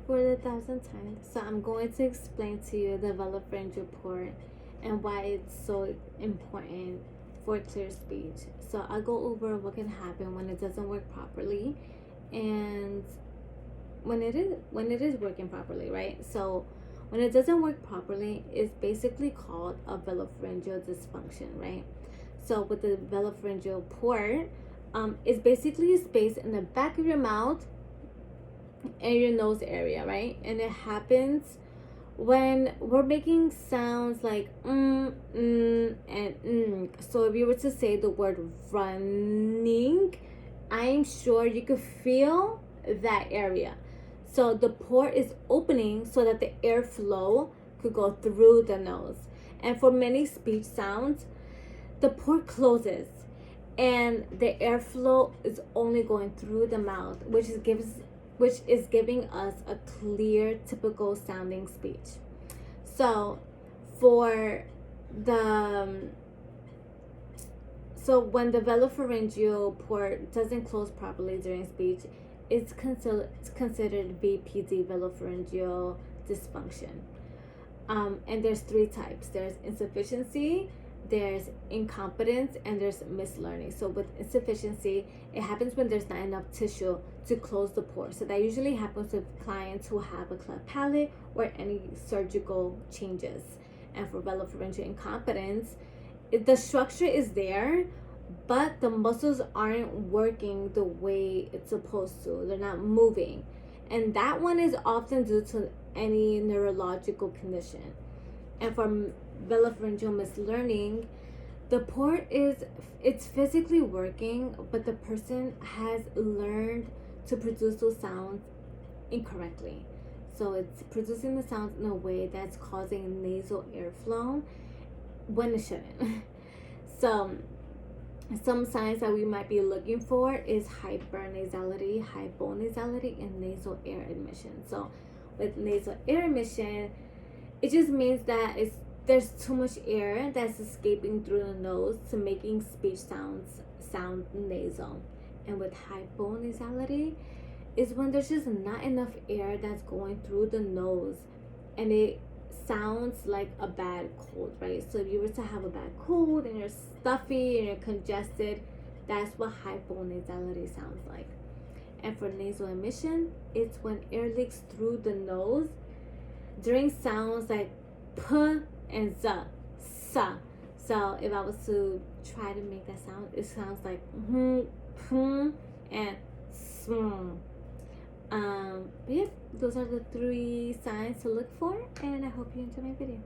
for the 1,000th time. So I'm going to explain to you the velopharyngeal port and why it's so important for clear speech. So I'll go over what can happen when it doesn't work properly and when it is working properly, right? So when it doesn't work properly, it's basically called a velopharyngeal dysfunction, right? So with the velopharyngeal port, it's basically a space in the back of your mouth and your nose area, right? And it happens when we're making sounds like and. So if you were to say the word running, I'm sure you could feel that area. So the port is opening so that the airflow could go through the nose. And for many speech sounds, the port closes and the airflow is only going through the mouth, which is giving us a clear, typical sounding speech. So for the so when the velopharyngeal port doesn't close properly during speech, it's considered VPD, velopharyngeal dysfunction. And there's three types. There's insufficiency, there's incompetence, and there's mislearning. So with insufficiency, it happens when there's not enough tissue to close the port. So that usually happens with clients who have a cleft palate or any surgical changes. And for velopharyngeal incompetence, the structure is there, but the muscles aren't working the way it's supposed to. They're not moving. And that one is often due to any neurological condition. And for velopharyngeal mislearning, the port it's physically working, but the person has learned to produce those sounds incorrectly. So it's producing the sounds in a way that's causing nasal airflow when it shouldn't. So some signs that we might be looking for is hypernasality, hyponasality, and nasal air admission. So with nasal air admission, it just means that there's too much air that's escaping through the nose to making speech sound nasal. And with hyponasality is when there's just not enough air that's going through the nose and it sounds like a bad cold, right? So if you were to have a bad cold and you're stuffy and you're congested, that's what hyponasality sounds like. And for nasal emission, it's when air leaks through the nose during sounds like p and z, sa. So if I was to try to make that sound, it sounds like and sm. But yeah, those are the three signs to look for, and I hope you enjoy my video.